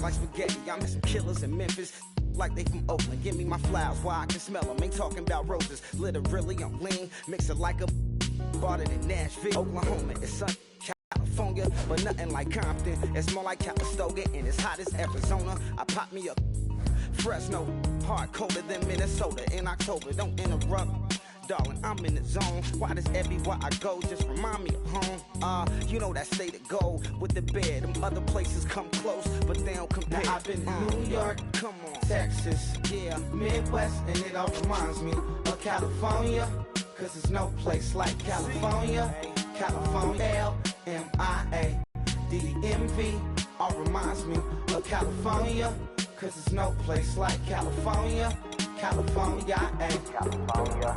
like spaghetti. I met some killers in Memphis, like they from Oakland. Give me my flowers while I can smell them. Ain't talking about roses. Literally, I'm lean, mix it like a bought it in Nashville, Oklahoma. It's sun, California, but nothing like Compton. It's more like Calistoga, and it's hot as Arizona. I pop me up Fresno, hard colder than Minnesota in October. Don't interrupt, darling, I'm in the zone. Why does everywhere I go just remind me of home? You know that state of gold with the bed. Them other places come close, but they don't compare. Now I've been to New York, come on, Texas, yeah, Midwest, and it all reminds me of California, cause there's no place like California. California, L-M-I-A, D-D-M-V, all reminds me of California, cause there's no place like California. California, California,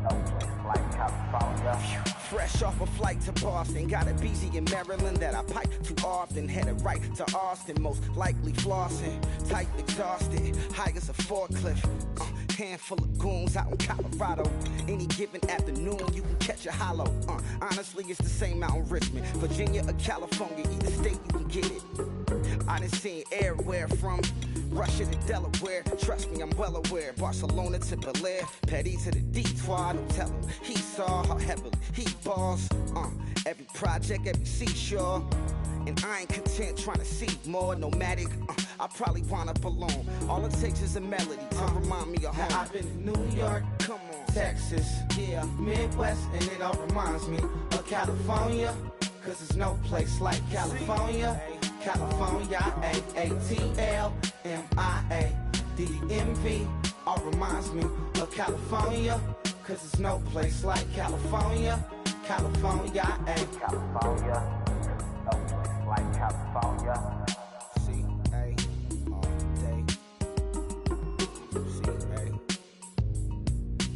no place like California. Fresh off a flight to Boston, got a BZ in Maryland that I pipe too often. Headed right to Austin, most likely flossing. Tight, exhausted, high as a forklift. Handful of goons out in Colorado. Any given afternoon, you can catch a hollow. Honestly, it's the same out in Richmond, Virginia or California. Either state, you can get it. I done seen everywhere from Russia to Delaware. Trust me, I'm well aware. Barcelona to Bel Air, Petty to the Detroit. No telling he saw how heavily he balls. Every project, every seashore. And I ain't content trying to see more nomadic. I probably wind up alone. All it takes is a melody to remind me of home. Now I've been to New York, come on, Texas, yeah, Midwest, and it all reminds me of California, cause there's no place like California. California, A-A-T-L-M-I-A, D-D-M-V, all reminds me of California, cause there's no place like California. California, California, no place like California. C-A all day. C-A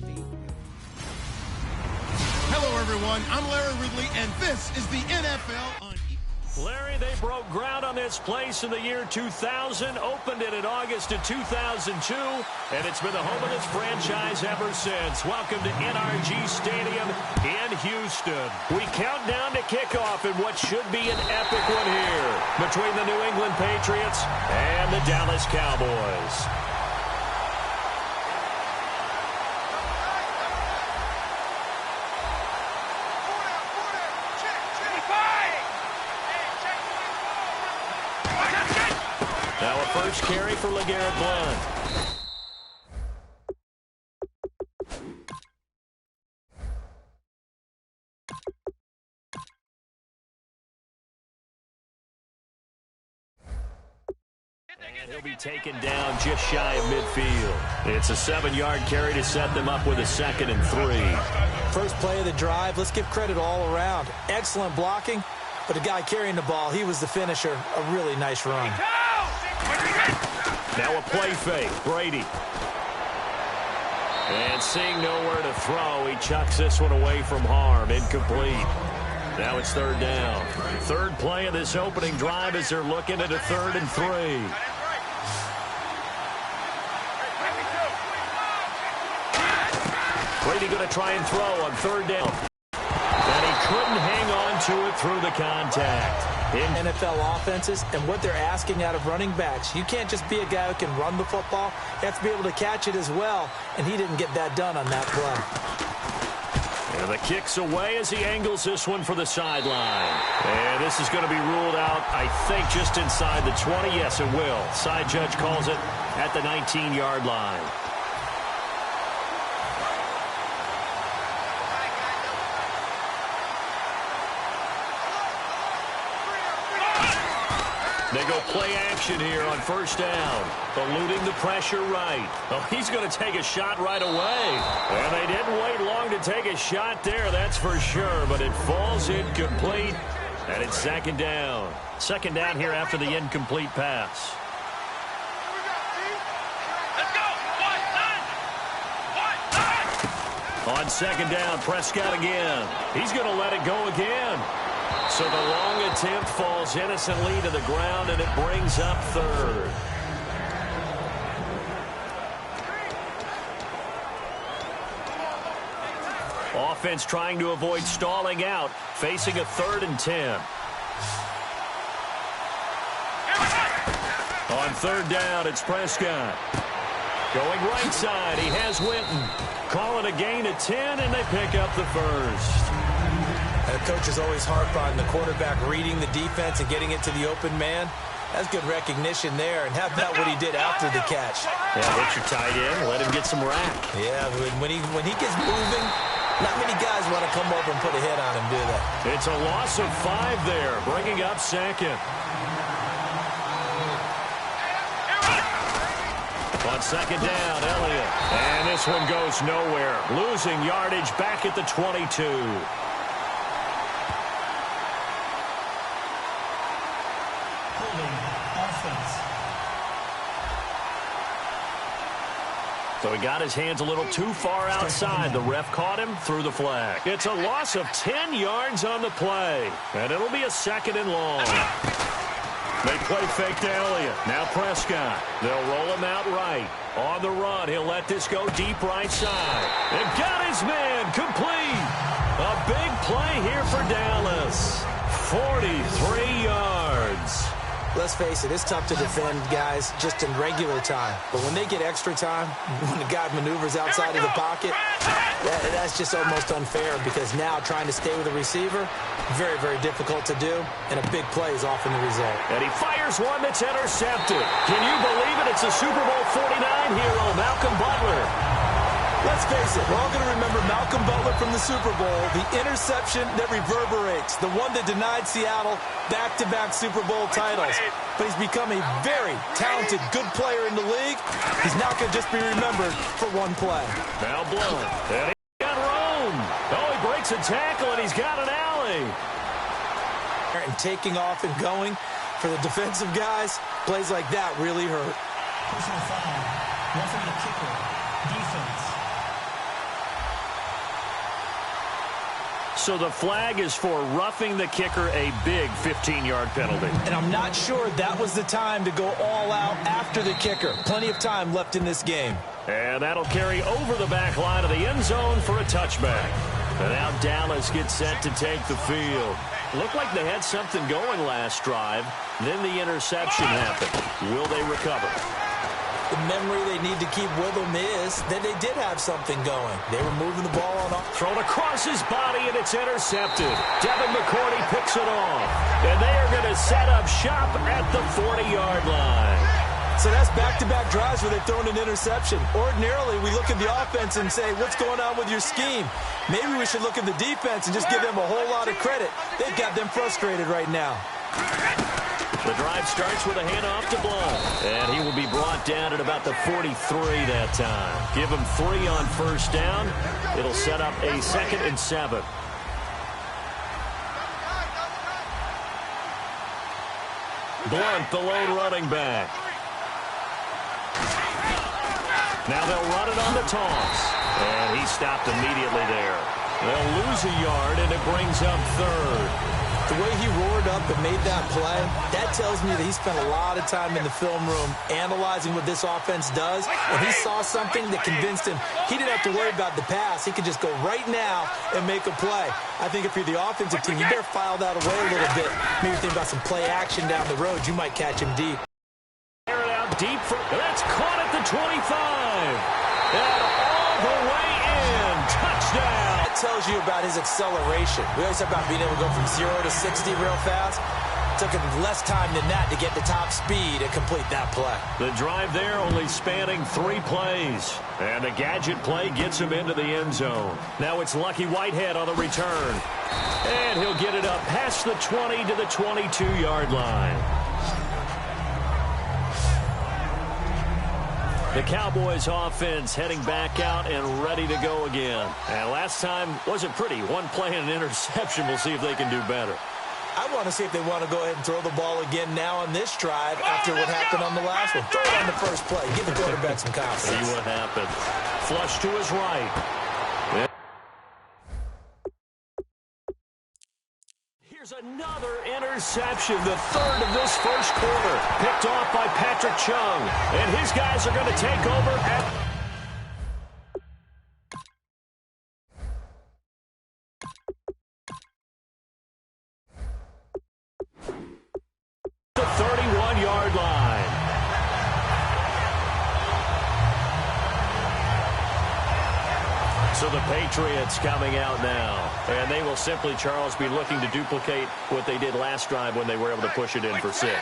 D. Hello, everyone. I'm Larry Ridley, and this is the NFL on Larry, they broke ground on this place in the year 2000, opened it in August of 2002, and it's been the home of this franchise ever since. Welcome to NRG Stadium in Houston. We count down to kickoff in what should be an epic one here between the New England Patriots and the Dallas Cowboys. Now a first carry for LeGarrette Blount. And he'll be taken down just shy of midfield. It's a 7-yard carry to set them up with a 2nd and 3. First play of the drive, let's give credit all around. Excellent blocking, but the guy carrying the ball, he was the finisher. A really nice run. Now a play fake, Brady. And seeing nowhere to throw, he chucks this one away from harm, incomplete. Now it's 3rd down. Third play of this opening drive as they're looking at a 3rd and 3. Brady going to try and throw on 3rd down. And he couldn't hang on to it through the contact. In NFL offenses and what they're asking out of running backs. You can't just be a guy who can run the football. You have to be able to catch it as well, and he didn't get that done on that play. And the kick's away as he angles this one for the sideline. And this is going to be ruled out, I think, just inside the 20. Yes, it will. Side judge calls it at the 19-yard line. They go play action here on 1st down. Eluding the pressure right. Oh, he's going to take a shot right away. And they didn't wait long to take a shot there, that's for sure. But it falls incomplete. And it's 2nd down. 2nd down here after the incomplete pass. On 2nd down, Prescott again. He's going to let it go again. So the long attempt falls innocently to the ground, and it brings up 3rd. Offense trying to avoid stalling out, facing a 3rd and 10. On third down, it's Prescott. Going right side, he has Winton. Calling a gain of 10, and they pick up the first. And the coaches always harp on the quarterback reading the defense and getting it to the open man. That's good recognition there. And how about what he did after the catch? Yeah, hit your tight end, let him get some rack. Yeah, when he gets moving, not many guys want to come over and put a hit on him, do they? It's a loss of 5 there, bringing up second. On second down, Elliott. And this one goes nowhere. Losing yardage back at the 22. So he got his hands a little too far outside. The ref caught him, threw the flag. It's a loss of 10 yards on the play. And it'll be a second and long. They play fake to Elliott. Now Prescott. They'll roll him out right. On the run, he'll let this go deep right side. And got his man complete. A big play here for Dallas. 43 yards. Let's face it, it's tough to defend guys just in regular time. But when they get extra time, when the guy maneuvers outside of the pocket, that's just almost unfair because now trying to stay with the receiver, very, very difficult to do, and a big play is often the result. And he fires one that's intercepted. Can you believe it? It's a Super Bowl 49 hero, Malcolm Butler. Let's face it, we're all going to remember Malcolm Butler from the Super Bowl, the interception that reverberates, the one that denied Seattle back-to-back Super Bowl titles. But he's become a very talented, good player in the league. He's not going to just be remembered for one play. Now Blunt, and he got room. Oh, he breaks a tackle, and he's got an alley. And taking off and going for the defensive guys, plays like that really hurt. Personal foul, roughing the kicker, defense. So the flag is for roughing the kicker, a big 15-yard penalty. And I'm not sure that was the time to go all out after the kicker. Plenty of time left in this game. And that'll carry over the back line of the end zone for a touchback. And now Dallas gets set to take the field. Looked like they had something going last drive. Then the interception happened. Will they recover? The memory they need to keep with them is that they did have something going. They were moving the ball on. Thrown across his body, and it's intercepted. Devin McCourty picks it off. And they are going to set up shop at the 40-yard line. So that's back-to-back drives where they've thrown an interception. Ordinarily, we look at the offense and say, what's going on with your scheme? Maybe we should look at the defense and just give them a whole lot of credit. They've got them frustrated right now. The drive starts with a handoff to Blunt. And he will be brought down at about the 43 that time. Give him 3 on first down. It'll set up a 2nd and 7. Blunt, the lone running back. Now they'll run it on the toss. And he stopped immediately there. They'll lose a yard, and it brings up 3rd. The way he roared up and made that play, that tells me that he spent a lot of time in the film room analyzing what this offense does, and he saw something that convinced him he didn't have to worry about the pass. He could just go right now and make a play. I think if you're the offensive team, you better file that away a little bit. Maybe think about some play action down the road. You might catch him deep. Air it out deep. That's caught at the 25. And all the way in. Touchdown. That tells you about his acceleration. We always talk about being able to go from 0 to 60 real fast. It took him less time than that to get the top speed and complete that play. The drive there only spanning 3 plays. And the gadget play gets him into the end zone. Now it's Lucky Whitehead on the return. And he'll get it up past the 20 to the 22-yard line. The Cowboys offense heading back out and ready to go again. And last time wasn't pretty. One play and an interception. We'll see if they can do better. I want to see if they want to go ahead and throw the ball again now on this drive after what happened on the last one. Throw it on the first play. Give the quarterback some confidence. See what happens. Flush to his right. Here's another interception, the 3rd of this first quarter. Picked off by Patrick Chung. And his guys are going to take over at the 31-yard line. the Patriots coming out now. And they will simply, Charles, be looking to duplicate what they did last drive when they were able to push it in for 6.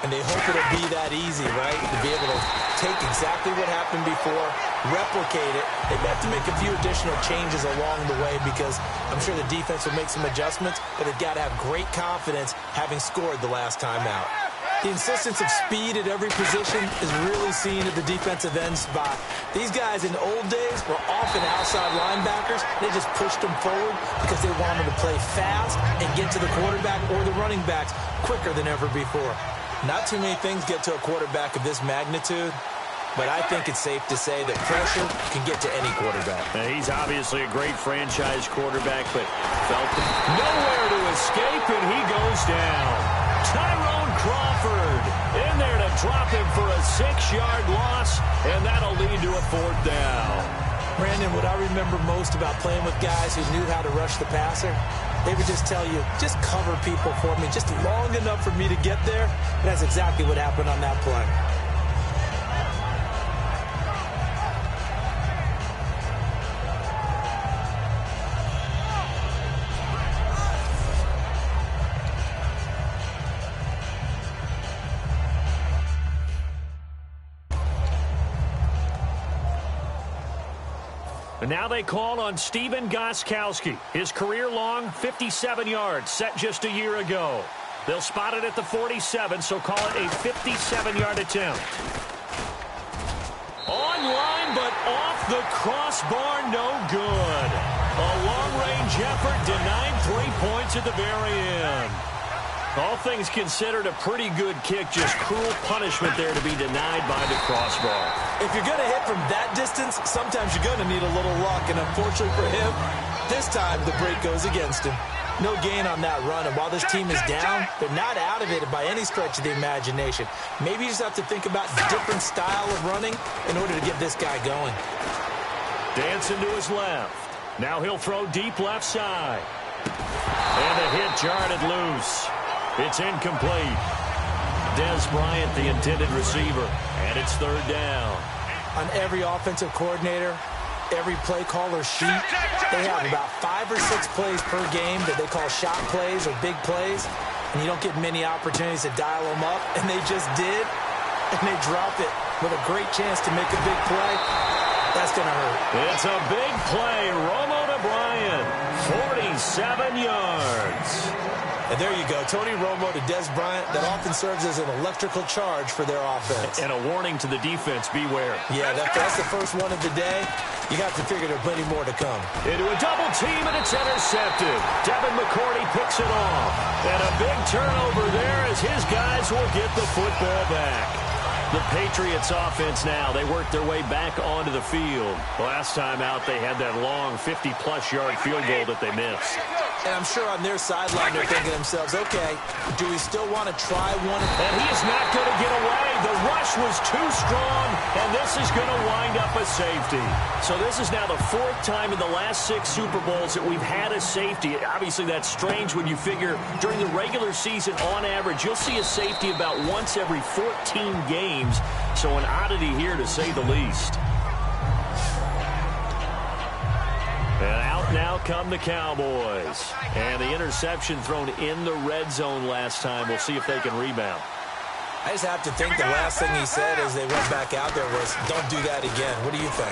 And they hope it'll be that easy, right? To be able to take exactly what happened before, replicate it. They may have to make a few additional changes along the way because I'm sure the defense will make some adjustments, but they've got to have great confidence having scored the last time out. The insistence of speed at every position is really seen at the defensive end spot. These guys in the old days were often outside linebackers. They just pushed them forward because they wanted to play fast and get to the quarterback or the running backs quicker than ever before. Not too many things get to a quarterback of this magnitude, but I think it's safe to say that pressure can get to any quarterback. Now, he's obviously a great franchise quarterback, but felt nowhere to escape, and he goes down. Tyrone Crawford in there to drop him for a 6-yard loss, and that'll lead to a 4th down. Brandon, what I remember most about playing with guys who knew how to rush the passer, they would just tell you, just cover people for me, just long enough for me to get there. And that's exactly what happened on that play. And now they call on Stephen Gostkowski. His career-long 57 yards set just a year ago. They'll spot it at the 47, so call it a 57-yard attempt. Online, but off the crossbar, no good. A long-range effort denied 3 points at the very end. All things considered, a pretty good kick, just cruel punishment there to be denied by the crossbar. If you're going to hit from that distance, sometimes you're going to need a little luck, and unfortunately for him, this time the break goes against him. No gain on that run, and while this team is down, they're not out of it by any stretch of the imagination. Maybe you just have to think about a different style of running in order to get this guy going. Dancing to his left. Now he'll throw deep left side. And the hit jarred it loose. It's incomplete. Des Bryant, the intended receiver, and it's 3rd down. On every offensive coordinator, every play caller sheet, they have about 5 or 6 plays per game that they call shot plays or big plays, and you don't get many opportunities to dial them up, and they just did, and they drop it with a great chance to make a big play. That's going to hurt. It's a big play. Romo to Bryant, 47 yards. And there you go, Tony Romo to Des Bryant. That often serves as an electrical charge for their offense. And a warning to the defense, beware. Yeah, that's the first one of the day. You have to figure there are plenty more to come. Into a double team, and it's intercepted. Devin McCourty picks it off. And a big turnover there as his guys will get the football back. The Patriots offense now, they work their way back onto the field. Last time out, they had that long 50-plus yard field goal that they missed. And I'm sure on their sideline they're thinking to themselves, okay, do we still want to try one? And he is not going to get away. The rush was too strong, and this is going to wind up a safety. So this is now the 4th time in the last 6 Super Bowls that we've had a safety. Obviously, that's strange when you figure during the regular season, on average, you'll see a safety about once every 14 games. So an oddity here, to say the least. And out now come the Cowboys. And the interception thrown in the red zone last time. We'll see if they can rebound. I just have to think the last thing he said as they went back out there was, don't do that again. What do you think?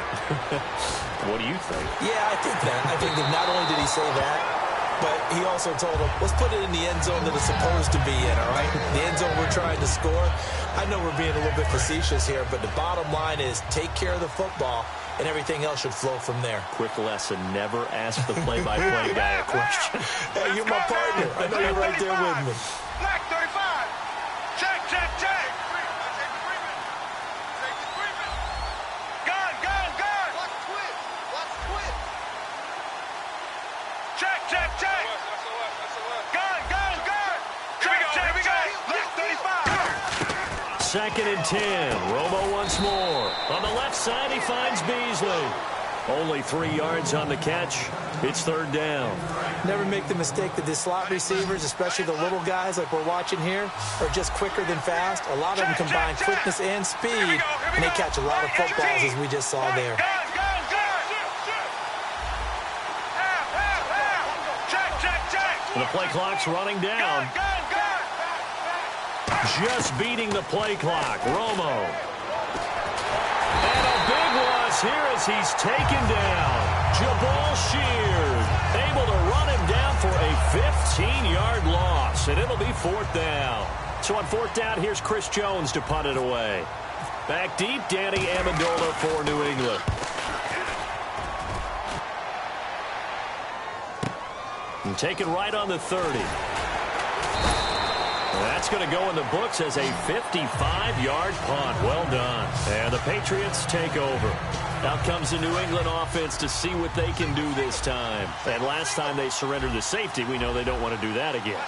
What do you think? Yeah, I think that. I think that not only did he say that, but he also told them, let's put it in the end zone that it's supposed to be in, all right? The end zone we're trying to score. I know we're being a little bit facetious here, but the bottom line is take care of the football, and everything else should flow from there. Quick lesson, never ask the play-by-play guy a question. Hey, you're my partner. I know you're right there with me. Black 35. Check, check, check. Gun, gun, gun. Watch quit. Watch quit. Check, check, check. Gun, gun, gun. Check, check, check. Black 35. 2nd and 10. Romo once more. On the left side, he finds Beasley. Only 3 yards on the catch. It's 3rd down. Never make the mistake that the slot receivers, especially the little guys like we're watching here, are just quicker than fast. A lot of them combine quickness and speed, and they catch a lot of footballs as we just saw there. The play clock's running down. Just beating the play clock. Romo. And a big loss here as he's taken down. Jabal Sheard able to run him down for a 15-yard loss, and it'll be 4th down. So on 4th down, here's Chris Jones to punt it away. Back deep, Danny Amendola for New England. And taken right on the 30. That's going to go in the books as a 55-yard punt. Well done. And the Patriots take over. Out comes the New England offense to see what they can do this time. And last time they surrendered the safety, we know they don't want to do that again.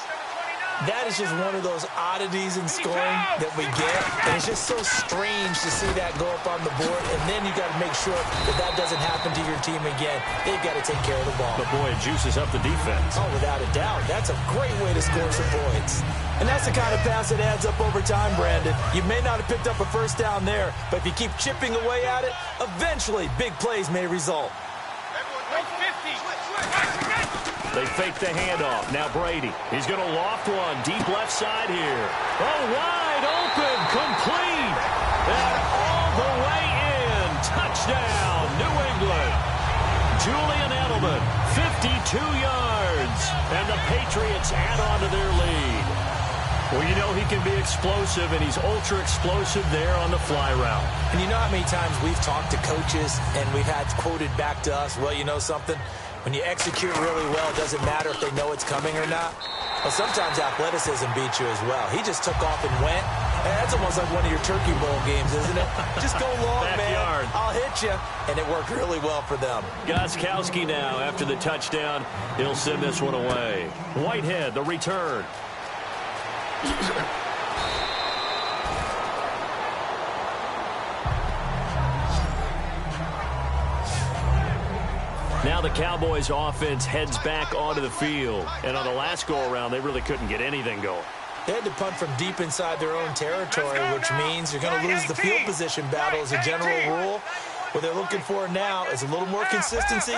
That is just one of those oddities in scoring that we get. And it's just so strange to see that go up on the board. And then you got to make sure that that doesn't happen to your team again. They've got to take care of the ball. But, boy, it juices up the defense. Oh, without a doubt. That's a great way to score some points. And that's the kind of pass that adds up over time, Brandon. You may not have picked up a first down there, but if you keep chipping away at it, eventually big plays may result. They fake the handoff. Now Brady. He's going to loft one. Deep left side here. Oh, wide open. Complete. And all the way in. Touchdown, New England. Julian Edelman, 52 yards. And the Patriots add on to their lead. Well, you know he can be explosive, and he's ultra-explosive there on the fly route. And you know how many times we've talked to coaches, and we've had quoted back to us, well, you know something? When you execute really well, it doesn't matter if they know it's coming or not. Well, sometimes athleticism beats you as well. He just took off and went. And that's almost like one of your Turkey Bowl games, isn't it? Just go long, Backyard. man. I'll hit you. And it worked really well for them. Gostkowski now, after the touchdown, he'll send this one away. Whitehead, the return. Now the Cowboys offense heads back onto the field. And on the last go-around, they really couldn't get anything going. They had to punt from deep inside their own territory, which means you're going to lose the field position battle as a general rule. What they're looking for now is a little more consistency,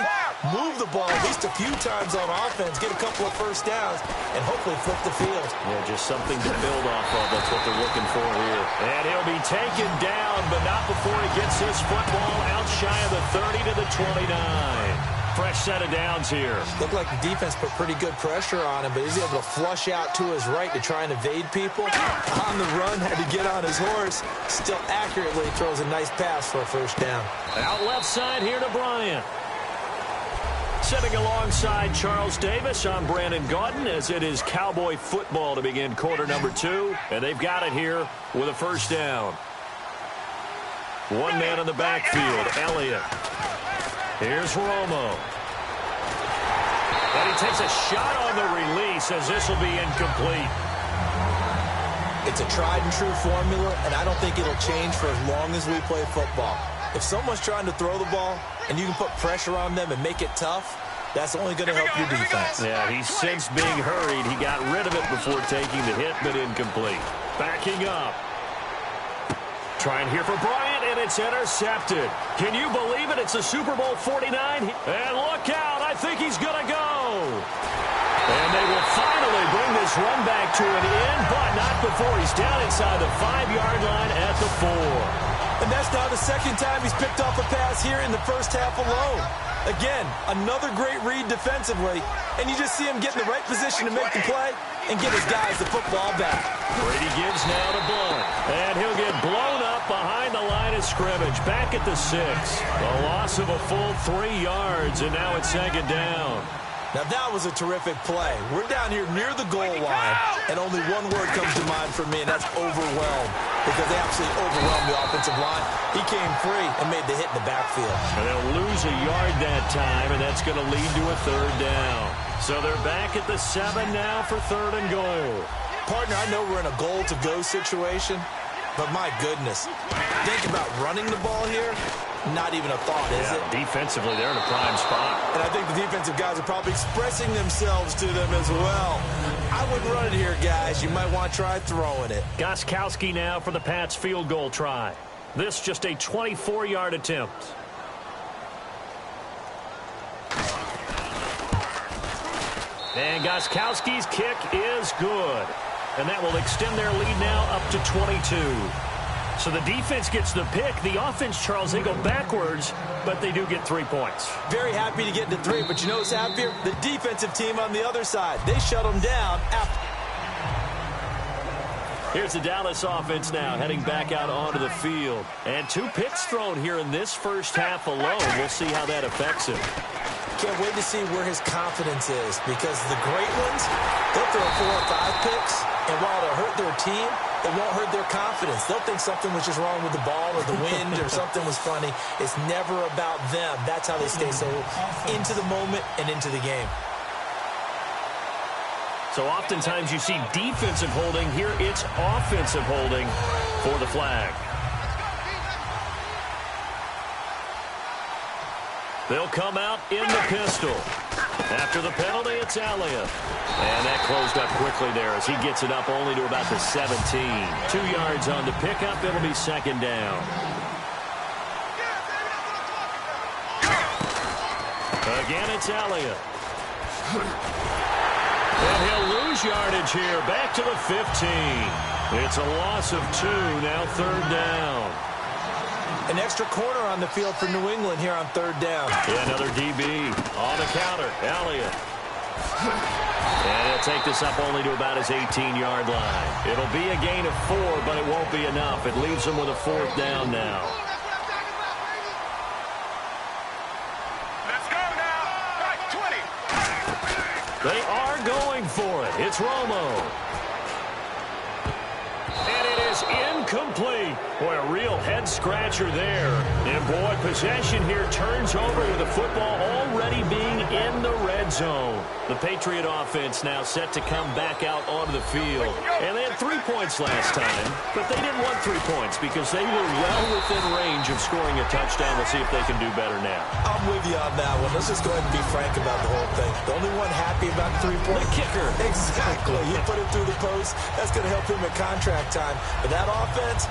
move the ball at least a few times on offense, get a couple of first downs, and hopefully flip the field. Yeah, just something to build off of. That's what they're looking for here. And he'll be taken down, but not before he gets this football out shy of the 30 to the 29. Fresh set of downs here. Looked like the defense put pretty good pressure on him, but he's able to flush out to his right to try and evade people. On the run, had to get on his horse. Still accurately throws a nice pass for a first down. Out left side here to Bryant. Sitting alongside Charles Davis, I'm Brandon Gaudin, as it is Cowboy football to begin quarter number 2. And they've got it here with a first down. One man in the backfield, Elliott. Here's Romo. And he takes a shot on the release as this will be incomplete. It's a tried and true formula, and I don't think it'll change for as long as we play football. If someone's trying to throw the ball and you can put pressure on them and make it tough, that's only going to help your defense. Yeah, he's since being hurried. He got rid of it before taking the hit, but incomplete. Backing up. Trying here for Bryant, and it's intercepted. Can you believe it? It's the Super Bowl 49. And look out. I think he's going to go. And they will finally bring this run back to an end, but not before he's down inside the 5-yard line at the 4. And that's now the second time he's picked off a pass here in the first half alone. Again, another great read defensively, and you just see him get in the right position to make the play and get his guys the football back. Brady gives now to Blunt, and he'll get blown up behind the line of scrimmage, back at the 6. A loss of a full 3 yards, and now it's second down. Now that was a terrific play. We're down here near the goal line, and only one word comes to mind for me, and that's overwhelmed, because they absolutely overwhelmed the offensive line. He came free and made the hit in the backfield. And they'll lose a yard that time, and that's going to lead to a third down. So they're back at the 7 now for third and goal. Partner, I know we're in a goal-to-go situation, but my goodness, think about running the ball here. Not even a thought, is it? Defensively, they're in a prime spot. And I think the defensive guys are probably expressing themselves to them as well. I wouldn't run it here, guys. You might want to try throwing it. Gostkowski now for the Pats field goal try. This just a 24-yard attempt. And Gostkowski's kick is good. And that will extend their lead now up to 22. So the defense gets the pick. The offense, Charles, they go backwards, but they do get 3 points. Very happy to get to 3, but you know what's happier? The defensive team on the other side. They shut them down after. Here's the Dallas offense now heading back out onto the field. And 2 picks thrown here in this first half alone. We'll see how that affects him. Can't wait to see where his confidence is, because the great ones, they'll throw 4 or 5 picks, and while it'll hurt their team, it won't hurt their confidence. They'll think something was just wrong with the ball or the wind or something was funny. It's never about them. That's how they stay so into the moment and into the game. So oftentimes you see defensive holding. Here it's offensive holding for the flag. They'll come out in the pistol. After the penalty, it's Elliott. And that closed up quickly there as he gets it up only to about the 17. 2 yards on the pickup. It'll be second down. Again, it's Elliott. And he'll lose yardage here. Back to the 15. It's a loss of 2. Now third down. An extra corner on the field for New England here on third down. Yeah, another DB on the counter. Elliott. And he'll take this up only to about his 18-yard line. It'll be a gain of 4, but it won't be enough. It leaves him with a 4th down now. Let's go now. Right, 20. They are going for it. It's Romo. And it is incomplete. Boy, a real head-scratcher there. And, boy, possession here turns over with the football already being in the red zone. The Patriot offense now set to come back out onto the field. And they had 3 points last time, but they didn't want 3 points because they were well within range of scoring a touchdown. We'll see if they can do better now. I'm with you on that one. Let's just go ahead and be frank about the whole thing. The only one happy about 3 points. The kicker. Exactly. He put it through the post. That's going to help him at contract time. But that offense,